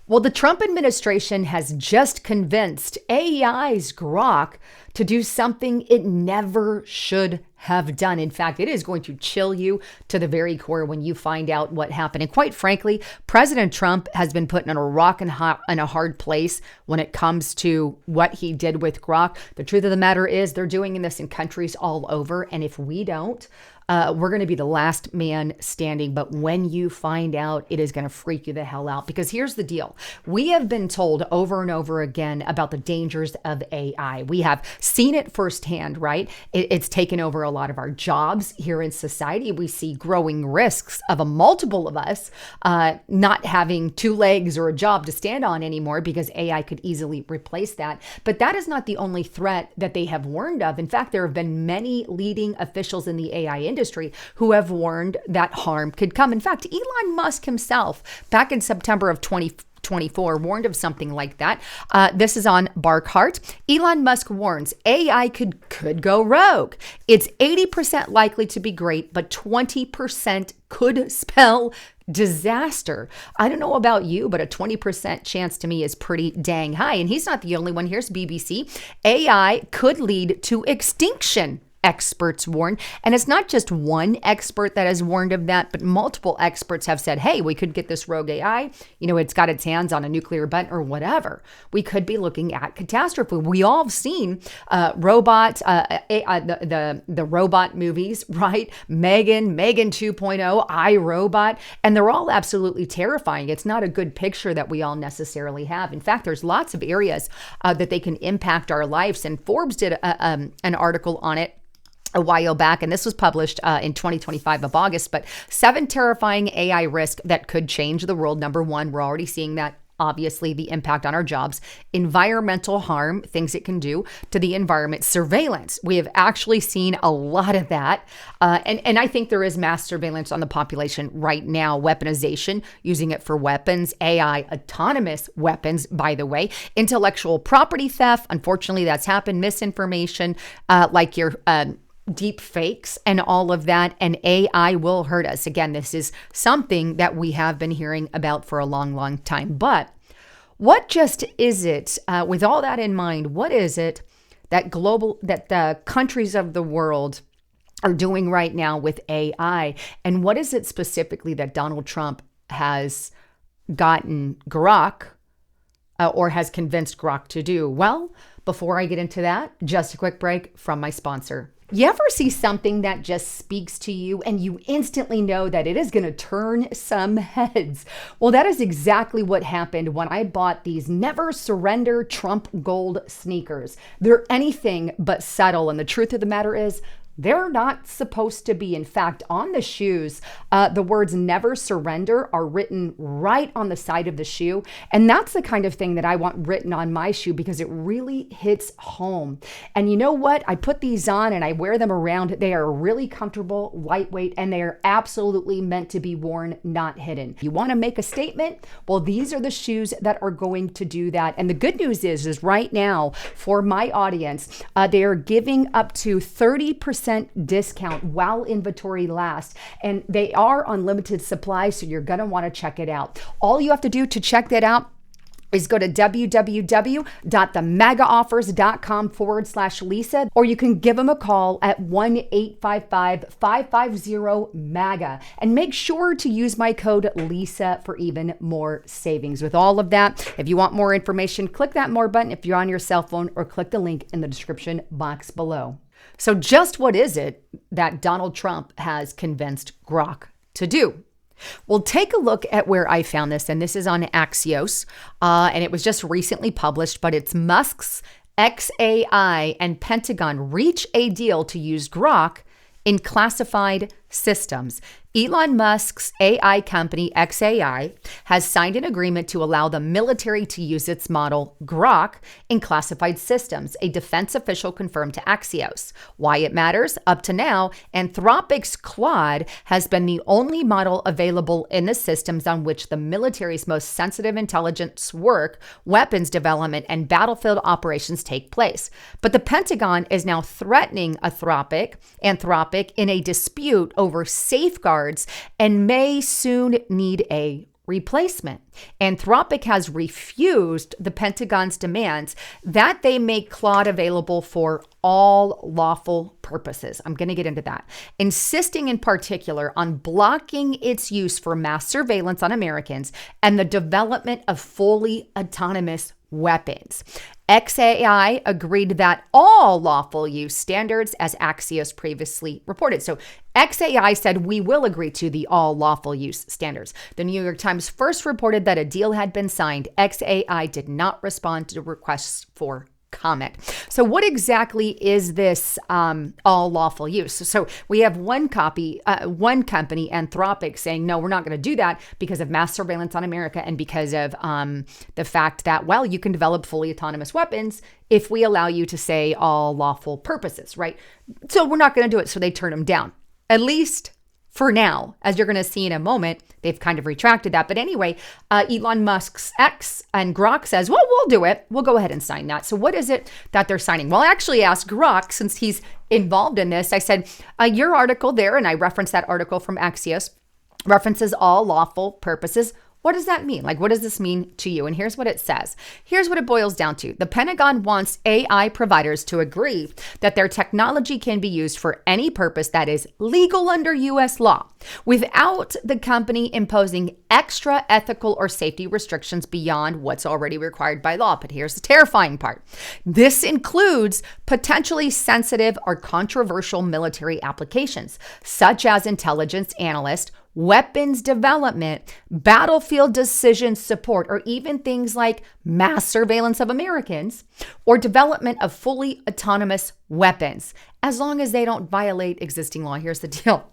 Well, the Trump administration has just convinced AI's Grok to do something it never should have done. In fact, it is going to chill you to the very core when you find out what happened. And quite frankly, President Trump has been put in a rock and a hard place when it comes to what he did with Grok. The truth of the matter is they're doing this in countries all over. And if we don't, we're going to be the last man standing. But when you find out, it is going to freak you the hell out. Because here's the deal. We have been told over and over again about the dangers of AI. We have seen it firsthand, right? It's taken over a lot of our jobs here in society. We see growing risks of a multiple of us not having two legs or a job to stand on anymore because AI could easily replace that. But that is not the only threat that they have warned of. In fact, there have been many leading officials in the AI industry who have warned that harm could come. In fact, Elon Musk himself, back in September of 2024, warned of something like that. This is on Barkhart. Elon Musk warns AI could go rogue. It's 80% likely to be great, but 20% could spell disaster. I don't know about you, but a 20% chance to me is pretty dang high. And he's not the only one. Here's BBC. AI could lead to extinction, experts warn. And it's not just one expert that has warned of that, but multiple experts have said, hey, we could get this rogue AI. It's got its hands on a nuclear button or whatever. We could be looking at catastrophe. We all have seen the robot movies, right? Megan 2.0, iRobot, and they're all absolutely terrifying. It's not a good picture that we all necessarily have. In fact, there's lots of areas that they can impact our lives. And Forbes did an article on it a while back, and this was published in 2025 of August, but 7 terrifying AI risks that could change the world. Number 1, we're already seeing that. Obviously, the impact on our jobs, environmental harm, things it can do to the environment, surveillance. We have actually seen a lot of that. And I think there is mass surveillance on the population right now, weaponization, using it for weapons, AI, autonomous weapons, by the way, intellectual property theft. Unfortunately, that's happened, misinformation, like your deep fakes and all of that, and AI will hurt us. Again, this is something that we have been hearing about for a long, long time. But what just is it, with all that in mind, what is it that the countries of the world are doing right now with AI? And what is it specifically that Donald Trump has gotten Grok or has convinced Grok to do? Well, before I get into that, just a quick break from my sponsor. You ever see something that just speaks to you and you instantly know that it is going to turn some heads? Well, that is exactly what happened when I bought these Never Surrender Trump Gold sneakers. They're anything but subtle. And the truth of the matter is, they're not supposed to be. In fact, on the shoes, the words never surrender are written right on the side of the shoe. And that's the kind of thing that I want written on my shoe because it really hits home. And you know what? I put these on and I wear them around. They are really comfortable, lightweight, and they are absolutely meant to be worn, not hidden. You want to make a statement? Well, these are the shoes that are going to do that. And the good news is right now for my audience, they are giving up to 30% discount while inventory lasts, and they are on limited supply, so you're going to want to check it out. All you have to do to check that out is go to www.themagaoffers.com/Lisa, or you can give them a call at 1-855-550-MAGA, and make sure to use my code Lisa for even more savings. With all of that, if you want more information, click that more button if you're on your cell phone, or click the link in the description box below. So just what is it that Donald Trump has convinced Grok to do? Well, take a look at where I found this, and this is on Axios, and it was just recently published, but it's Musk's XAI and Pentagon reach a deal to use Grok in classified systems. Elon Musk's AI company, XAI, has signed an agreement to allow the military to use its model, Grok, in classified systems, a defense official confirmed to Axios. Why it matters? Up to now, Anthropic's Claude has been the only model available in the systems on which the military's most sensitive intelligence work, weapons development, and battlefield operations take place. But the Pentagon is now threatening Anthropic in a dispute over safeguards and may soon need a replacement. Anthropic has refused the Pentagon's demands that they make Claude available for all lawful purposes. I'm going to get into that. Insisting in particular on blocking its use for mass surveillance on Americans and the development of fully autonomous weapons. XAI agreed that all lawful use standards, as Axios previously reported. So XAI said, we will agree to the all lawful use standards. The New York Times first reported that a deal had been signed. XAI did not respond to requests for comment. So what exactly is this all lawful use? So we have one company, Anthropic, saying, no, we're not going to do that because of mass surveillance on America and because of the fact that, well, you can develop fully autonomous weapons if we allow you to say all lawful purposes, right? So we're not going to do it. So they turn them down, at least for now. As you're going to see in a moment, they've kind of retracted that. But anyway, Elon Musk's X and Grok says, well, we'll do it. We'll go ahead and sign that. So what is it that they're signing? Well, I actually asked Grok, since he's involved in this, I said, your article there, and I referenced that article from Axios, references all lawful purposes. What does that mean? Like, what does this mean to you? And here's what it says. Here's what it boils down to. The Pentagon wants AI providers to agree that their technology can be used for any purpose that is legal under U.S. law, without the company imposing extra ethical or safety restrictions beyond what's already required by law. But here's the terrifying part. This includes potentially sensitive or controversial military applications, such as intelligence analyst, weapons development, battlefield decision support, or even things like mass surveillance of Americans or development of fully autonomous weapons, as long as they don't violate existing law. Here's the deal.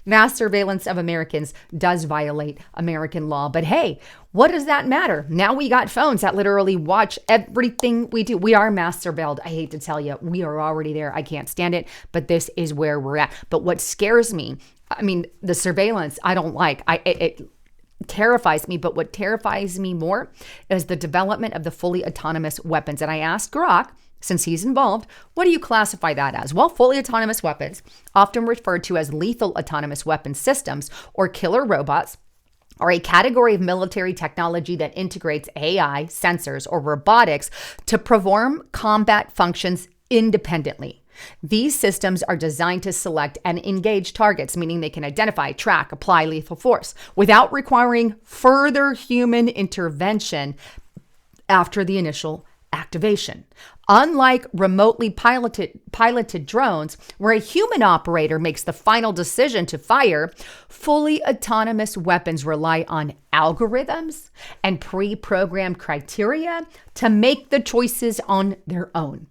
Mass surveillance of Americans does violate American law. But hey, what does that matter? Now we got phones that literally watch everything we do. We are mass surveilled. I hate to tell you, we are already there. I can't stand it, but this is where we're at. But what scares me, I mean, the surveillance, I don't like. It terrifies me. But what terrifies me more is the development of the fully autonomous weapons. And I asked Grok, since he's involved, what do you classify that as? Well, fully autonomous weapons, often referred to as lethal autonomous weapon systems or killer robots, are a category of military technology that integrates AI, sensors, or robotics to perform combat functions independently. These systems are designed to select and engage targets, meaning they can identify, track, apply lethal force without requiring further human intervention after the initial activation. Unlike remotely piloted drones, where a human operator makes the final decision to fire, fully autonomous weapons rely on algorithms and pre-programmed criteria to make the choices on their own.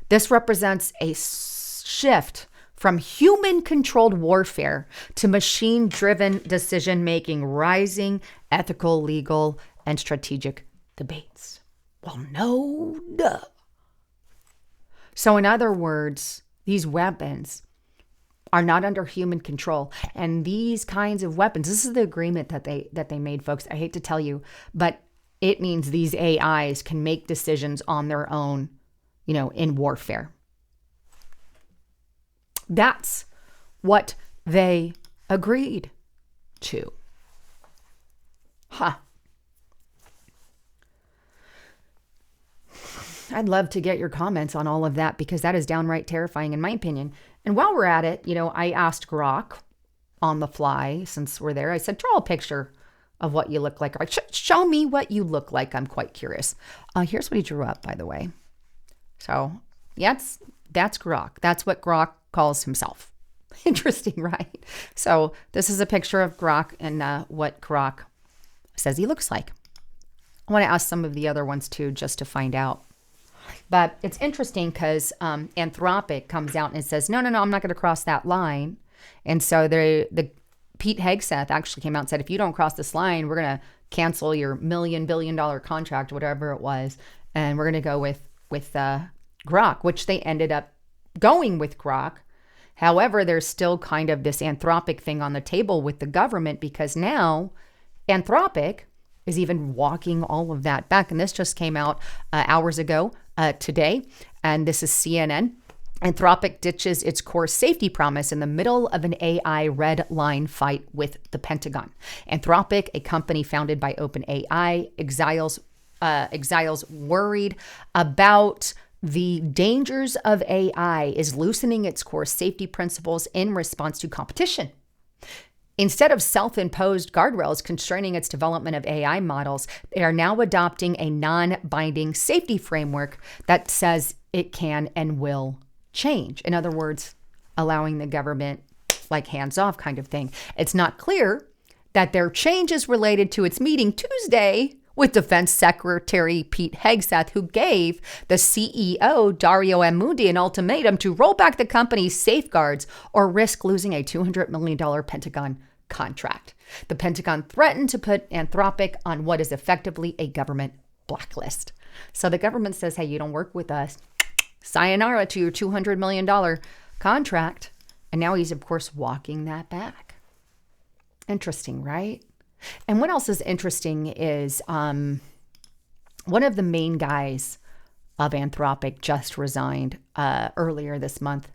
This represents a shift from human-controlled warfare to machine-driven decision-making, rising ethical, legal, and strategic debates. Well, no duh. So in other words, these weapons are not under human control. And these kinds of weapons, this is the agreement that they made, folks. I hate to tell you, but it means these AIs can make decisions on their own, in warfare. That's what they agreed to. I'd love to get your comments on all of that, because that is downright terrifying in my opinion. And while we're at it, I asked Grok on the fly, since we're there, I said, draw a picture of what you look like. Or show me what you look like. I'm quite curious. Here's what he drew up, by the way. So that's Grok. That's what Grok calls himself. Interesting, right? So this is a picture of Grok and what Grok says he looks like. I want to ask some of the other ones too, just to find out. But it's interesting because Anthropic comes out and says, no, I'm not going to cross that line. And so the Pete Hegseth actually came out and said, if you don't cross this line, we're going to cancel your $1 billion contract, whatever it was. And we're going to go with Grok, which they ended up going with Grok. However, there's still kind of this Anthropic thing on the table with the government, because now Anthropic is even walking all of that back. And this just came out hours ago today. And this is CNN. Anthropic ditches its core safety promise in the middle of an AI red line fight with the Pentagon. Anthropic, a company founded by OpenAI, exiles worried about the dangers of AI, is loosening its core safety principles in response to competition. Instead of self-imposed guardrails constraining its development of AI models, they are now adopting a non-binding safety framework that says it can and will change. In other words, allowing the government like hands-off kind of thing. It's not clear that their change is related to its meeting Tuesday with Defense Secretary Pete Hegseth, who gave the CEO, Dario Ammundi, an ultimatum to roll back the company's safeguards or risk losing a $200 million Pentagon contract. The Pentagon threatened to put Anthropic on what is effectively a government blacklist. So the government says, hey, you don't work with us. Sayonara to your $200 million contract. And now he's, of course, walking that back. Interesting, right? And what else is interesting is one of the main guys of Anthropic just resigned earlier this month.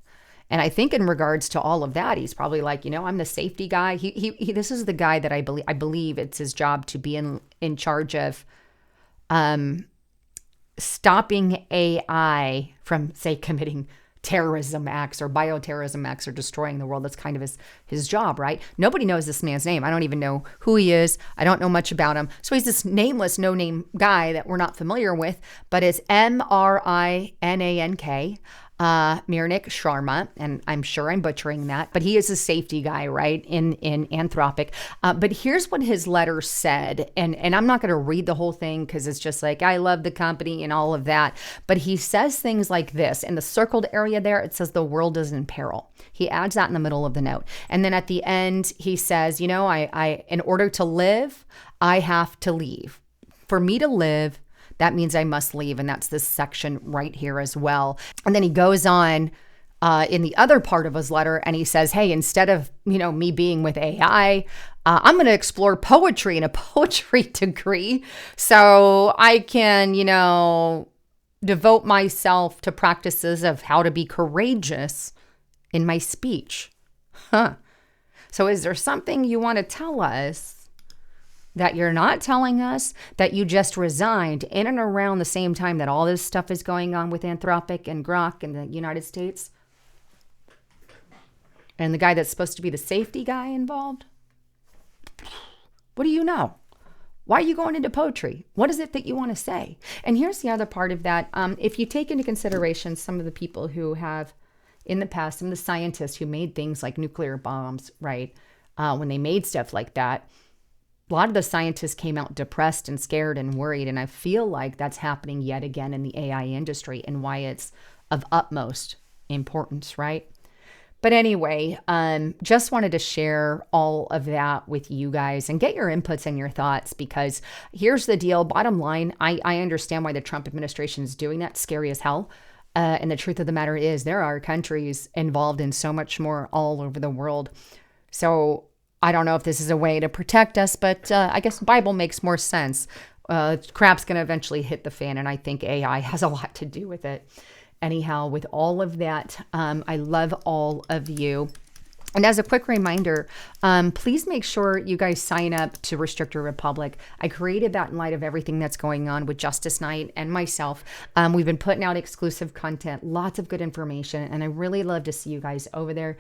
And I think in regards to all of that, he's probably like, I'm the safety guy. This is the guy that I believe it's his job to be in charge of stopping AI from, say, committing terrorism acts or bioterrorism acts or destroying the world. That's kind of his job, right? Nobody knows this man's name. I don't even know who he is. I don't know much about him. So he's this nameless, no-name guy that we're not familiar with, but it's Mrinank. Mirnik Sharma, and I'm sure I'm butchering that, but he is a safety guy, right, in Anthropic. But here's what his letter said, and I'm not going to read the whole thing because it's just like, I love the company and all of that. But he says things like this. In the circled area there, it says the world is in peril. He adds that in the middle of the note. And then at the end, he says, I in order to live, I have to leave. For me to live, that means I must leave. And that's this section right here as well. And then he goes on in the other part of his letter and he says, hey, instead of, me being with AI, I'm going to explore poetry and a poetry degree so I can, devote myself to practices of how to be courageous in my speech. So is there something you want to tell us that you're not telling us, that you just resigned in and around the same time that all this stuff is going on with Anthropic and Grok in the United States? And the guy that's supposed to be the safety guy involved? What do you know? Why are you going into poetry? What is it that you want to say? And here's the other part of that. If you take into consideration some of the people who have in the past, some of the scientists who made things like nuclear bombs, right? When they made stuff like that, a lot of the scientists came out depressed and scared and worried. And I feel like that's happening yet again in the AI industry and why it's of utmost importance, right? But anyway, just wanted to share all of that with you guys and get your inputs and your thoughts, because here's the deal. Bottom line, I understand why the Trump administration is doing that. Scary as hell. And the truth of the matter is there are countries involved in so much more all over the world. So I don't know if this is a way to protect us, but I guess the Bible makes more sense. Crap's going to eventually hit the fan, and I think AI has a lot to do with it. Anyhow, with all of that, I love all of you. And as a quick reminder, please make sure you guys sign up to Restrictor Republic. I created that in light of everything that's going on with Justice Night and myself. We've been putting out exclusive content, lots of good information, and I really love to see you guys over there.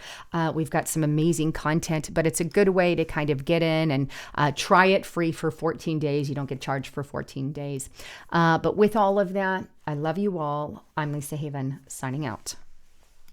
We've got some amazing content, but it's a good way to kind of get in and try it free for 14 days. You don't get charged for 14 days. But with all of that, I love you all. I'm Lisa Haven, signing out.